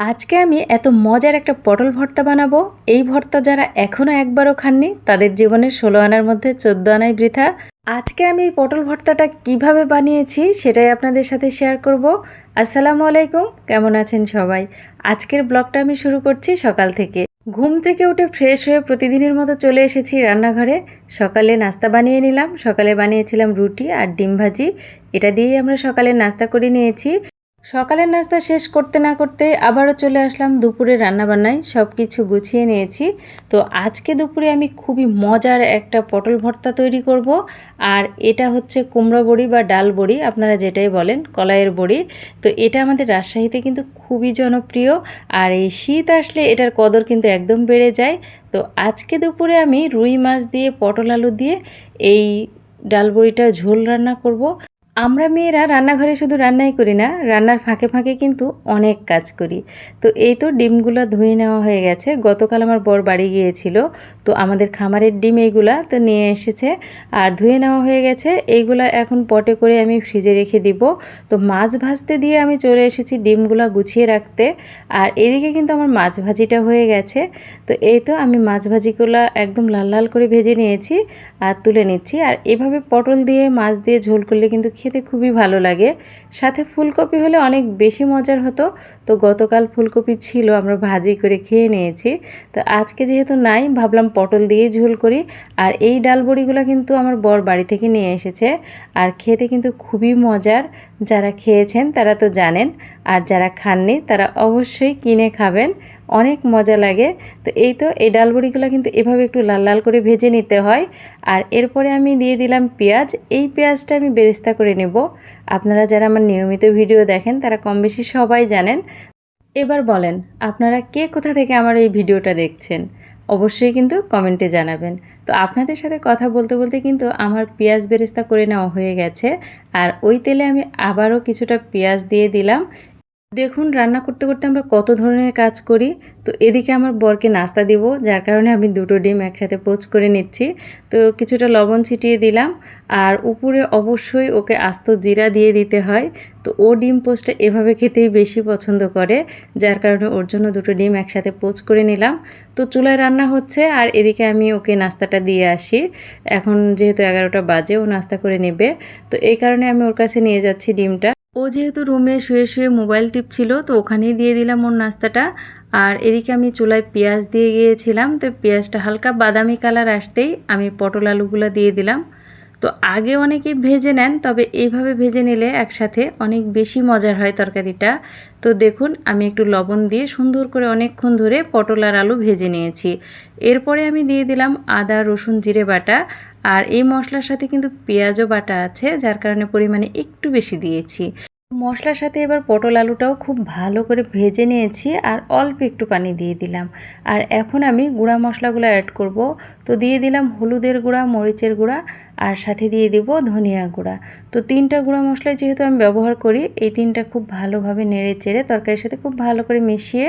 আজকে আমি এত মজার একটা পটল ভর্তা বানাবো। এই ভর্তা যারা এখনও একবারও খাননি তাদের জীবনের ১৬ আনার মধ্যে ১৪ আনাই বৃথা। আজকে আমি এই পটল ভর্তাটা কিভাবে বানিয়েছি সেটাই আপনাদের সাথে শেয়ার করব। আসসালামু আলাইকুম, কেমন আছেন সবাই? আজকের ব্লগটা আমি শুরু করছি সকাল থেকে। ঘুম থেকে উঠে ফ্রেশ হয়ে প্রতিদিনের মতো চলে এসেছি রান্নাঘরে। সকালে নাস্তা বানিয়ে নিলাম। সকালে বানিয়েছিলাম রুটি আর ডিম ভাজি। এটা দিয়েই আমরা সকালের নাস্তা করে নিয়েছি। সকালের নাস্তা শেষ করতে না করতে আবারও চলে আসলাম দুপুরে রান্নাবান্নায়। সব কিছু গুছিয়ে নিয়েছি। তো আজকে দুপুরে আমি খুবই মজার একটা পটল ভর্তা তৈরি করব। আর এটা হচ্ছে কুমড়ো বড়ি বা ডাল বড়ি, আপনারা যেটাই বলেন, কলাইয়ের বড়ি। তো এটা আমাদের রাজশাহীতে কিন্তু খুবই জনপ্রিয়। আর এই শীত আসলে এটার কদর কিন্তু একদম বেড়ে যায়। তো আজকে দুপুরে আমি রুই মাছ দিয়ে পটল আলু দিয়ে এই ডাল বড়িটা ঝোল রান্না করব। আমরা মেয়েরা রান্নাঘরে শুধু রান্নাই করি না, রান্নার ফাঁকে ফাঁকে কিন্তু অনেক কাজ করি। তো এই তো ডিমগুলো ধুয়ে নেওয়া হয়ে গেছে। গতকাল আমার বর বাড়ি গিয়েছিল, তো আমাদের খামারের ডিম এইগুলা তো নিয়ে এসেছে আর ধুয়ে নেওয়া হয়ে গেছে। এইগুলা এখন পটে করে আমি ফ্রিজে রেখে দিব। তো মাছ ভাজতে দিয়ে আমি চলে এসেছি ডিমগুলা গুছিয়ে রাখতে। আর এদিকে কিন্তু আমার মাছ ভাজিটা হয়ে গেছে। তো এই তো আমি মাছ ভাজিগুলো একদম লাল লাল করে ভেজে নিয়েছি আর তুলে নিচ্ছি। আর এভাবে পটল দিয়ে মাছ দিয়ে ঝোল করলে কিন্তু খেতে খুবই ভালো লাগে। সাথে ফুলকপি হলে অনেক বেশি মজার হতো। তো গতকাল ফুলকপি ছিল, আমরা ভাজি করে খেয়ে নিয়েছি। তো আজকে যেহেতু নাই, ভাবলাম পটল দিয়ে ঝোল করি। আর এই ডাল বড়িগুলো কিন্তু আমার বর বাড়ি থেকে নিয়ে এসেছে। আর খেতে কিন্তু খুবই মজার। যারা খেয়েছেন তারা তো জানেন, আর যারা খাননি তারা অবশ্যই কিনে খাবেন, অনেক মজা লাগে। তো এই তো এই ডাল বড়িগুলো কিন্তু এভাবে একটু লাল লাল করে ভেজে নিতে হয়। আর এরপরে আমি দিয়ে দিলাম পেঁয়াজ। এই পেঁয়াজটা আমি বেরেস্তা করে নেব। আপনারা যারা আমার নিয়মিত ভিডিও দেখেন তারা কম বেশি সবাই জানেন। এবার বলেন, আপনারা কে কোথা থেকে আমার এই ভিডিওটা দেখছেন? অবশ্যই কিন্তু কমেন্টে জানাবেন। তো আপনাদের সাথে কথা বলতে বলতে কিন্তু আমার পেঁয়াজ বেরেস্তা করে নেওয়া হয়ে গেছে। আর ওই তেলে আমি আবারও কিছুটা পেঁয়াজ দিয়ে দিলাম। দেখুন, রান্না করতে করতে আমরা কত ধরনের কাজ করি। তো এদিকে আমার বরকে নাস্তা দিব, যার কারণে আমি দুটো ডিম একসাথে পোচ করে নিচ্ছি। তো কিছুটা লবণ ছিটিয়ে দিলাম। আর উপরে অবশ্যই ওকে আস্ত জিরা দিয়ে দিতে হয়। তো ও ডিম পোচটা এভাবে খেতেই বেশি পছন্দ করে, যার কারণে ওর জন্য দুটো ডিম একসাথে পোচ করে নিলাম। তো চুলায় রান্না হচ্ছে আর এদিকে আমি ওকে নাস্তাটা দিয়ে আসি। এখন যেহেতু 11টা বাজে, ও নাস্তা করে নেবে। তো এই কারণে আমি ওর কাছে নিয়ে যাচ্ছি ডিমটা। ও যেহেতু রুমে শুয়ে শুয়ে মোবাইল টিপছিল, তো ওখানেই দিয়ে দিলাম ওর নাস্তাটা। আর এদিকে আমি চুলায় পেঁয়াজ দিয়ে গিয়েছিলাম। তো পেঁয়াজটা হালকা বাদামি কালার আসতেই আমি পটল আলুগুলো দিয়ে দিলাম। তো আগে অনেকেই ভেজে নেন, তবে এইভাবে ভেজে নিলে একসাথে অনেক বেশি মজার হয় তরকারিটা। তো দেখুন, আমি একটু লবণ দিয়ে সুন্দর করে অনেকক্ষণ ধরে পটল আর আলু ভেজে নিয়েছি। এরপরে আমি দিয়ে দিলাম আদা রসুন জিরে বাটা। আর এই মশলার সাথে কিন্তু পেঁয়াজও বাটা আছে, যার কারণে পরিমাণে একটু বেশি দিয়েছি। মশলার সাথে এবার পটল আলুটাও খুব ভালো করে ভেজে নিয়েছি আর অল্প একটু পানি দিয়ে দিলাম। আর এখন আমি গুঁড়া মশলাগুলো অ্যাড করব। তো দিয়ে দিলাম হলুদের গুঁড়া, মরিচের গুঁড়া, আর সাথে দিয়ে দিব ধনিয়া গুঁড়া। তো 3টা গুঁড়া মশলা যেহেতু আমি ব্যবহার করি, এই 3টা খুব ভালোভাবে নেড়ে চেড়ে তরকারির সাথে খুব ভালো করে মিশিয়ে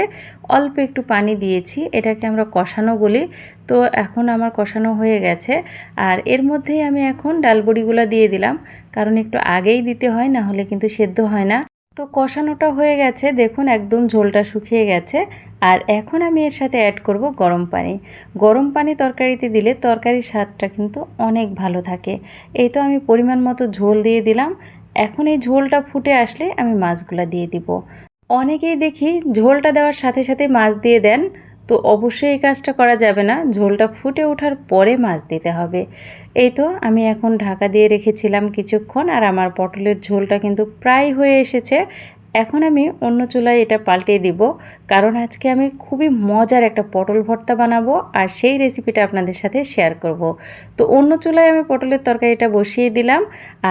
অল্প একটু পানি দিয়েছি। এটাকে আমরা কষানো বলি। তো এখন আমার কষানো হয়ে গেছে। আর এর মধ্যেই আমি এখন ডাল বড়িগুলো দিয়ে দিলাম, কারণ একটু আগেই দিতে হয়, না হলে কিন্তু সেদ্ধ হয় না। তো কষানোটা হয়ে গেছে, দেখুন একদম ঝোলটা শুকিয়ে গেছে। আর এখন আমি এর সাথে অ্যাড করব গরম পানি। গরম পানি তরকারিতে দিলে তরকারির স্বাদটা কিন্তু অনেক ভালো থাকে। এই তো আমি পরিমাণ মতো ঝোল দিয়ে দিলাম। এখন এই ঝোলটা ফুটে আসলে আমি মাছগুলো দিয়ে দিব। অনেকেই দেখি ঝোলটা দেওয়ার সাথে সাথে মাছ দিয়ে দেন। তো অবশ্যই এই কাজটা করা যাবে না, ঝোলটা ফুটে ওঠার পরে মাছ দিতে হবে। এই তো আমি এখন ঢাকা দিয়ে রেখেছিলাম কিছুক্ষণ, আর আমার পটলের ঝোলটা কিন্তু প্রায় হয়ে এসেছে। এখন আমি অন্য চুলায় এটা পাল্টে দিব, কারণ আজকে আমি খুবই মজার একটা পটল ভর্তা বানাবো আর সেই রেসিপিটা আপনাদের সাথে শেয়ার করব। তো অন্য চুলায় আমি পটলের তরকারিটা বসিয়ে দিলাম।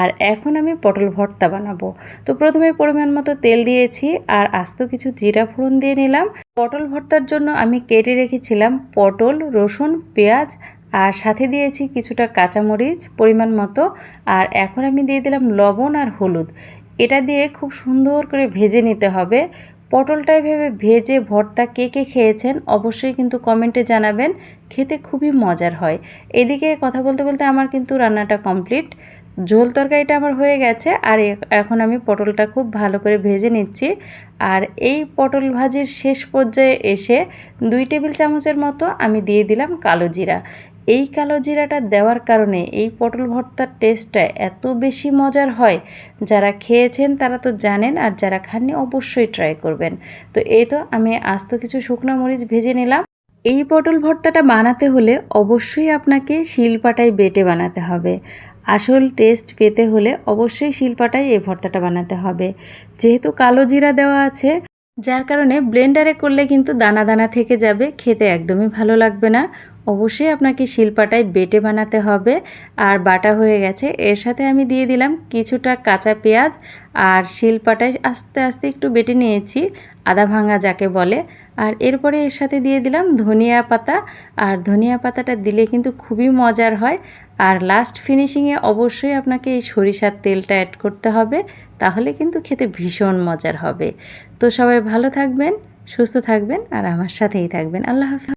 আর এখন আমি পটল ভর্তা বানাবো। তো প্রথমে পরিমাণ মতো তেল দিয়েছি আর আস্ত কিছু জিরা ফোড়ন দিয়ে নিলাম। পটল ভর্তার জন্য আমি কেটে রেখেছিলাম পটল, রসুন, পেঁয়াজ, আর সাথে দিয়েছি কিছুটা কাঁচামরিচ পরিমাণ মতো। আর এখন আমি দিয়ে দিলাম লবণ আর হলুদ। এটা দিয়ে খুব সুন্দর করে ভেজে নিতে হবে। পটলটা এভাবে ভেজে ভর্তা কে কে খেয়েছেন অবশ্যই কিন্তু কমেন্টে জানাবেন, খেতে খুবই মজার হয়। এদিকে কথা বলতে বলতে আমার কিন্তু রান্নাটা কমপ্লিট। ঝোল তরকারিটা আমার হয়ে গেছে, আর এখন আমি পটলটা খুব ভালো করে ভেজে নিচ্ছি। আর এই পটল ভাজির শেষ পর্যায়ে এসে 2 টেবিল চামচের মতো আমি দিয়ে দিলাম কালো জিরা। এই কালো জিরাটা দেওয়ার কারণে এই পটল ভর্তার টেস্টটা এত বেশি মজার হয়, যারা খেয়েছেন তারা তো জানেন, আর যারা খাননি অবশ্যই ট্রাই করবেন। তো এই তো আমি আস্ত কিছু শুকনো মরিচ ভেজে নিলাম। এই পটল ভর্তাটা বানাতে হলে অবশ্যই আপনাকে শিলপাটায় বেটে বানাতে হবে। আসল টেস্ট পেতে হলে অবশ্যই শিলপাটায় এই ভর্তাটা বানাতে হবে। যেহেতু কালো জিরা দেওয়া আছে, যার কারণে ব্লেন্ডারে করলে কিন্তু দানা দানা থেকে যাবে, খেতে একদমই ভালো লাগবে না। অবশ্যই আপনাকে শিলপাটায় বেটে বানাতে হবে। আর বাটা হয়ে গেছে, এর সাথে আমি দিয়ে দিলাম কিছুটা কাঁচা পেঁয়াজ, আর শিলপাটায় আস্তে আস্তে একটু বেটে নিয়েছি, আদা ভাঙা যাকে বলে। আর এরপরে এর সাথে দিয়ে দিলাম ধনিয়া পাতা, আর ধনিয়া পাতাটা দিলে কিন্তু খুবই মজার হয়। আর লাস্ট ফিনিশিংয়ে অবশ্যই আপনাকে এই সরিষার তেলটা অ্যাড করতে হবে, তাহলে কিন্তু খেতে ভীষণ মজার হবে। তো সবাই ভালো থাকবেন, সুস্থ থাকবেন, আর আমার সাথেই থাকবেন। আল্লাহ হাফেজ।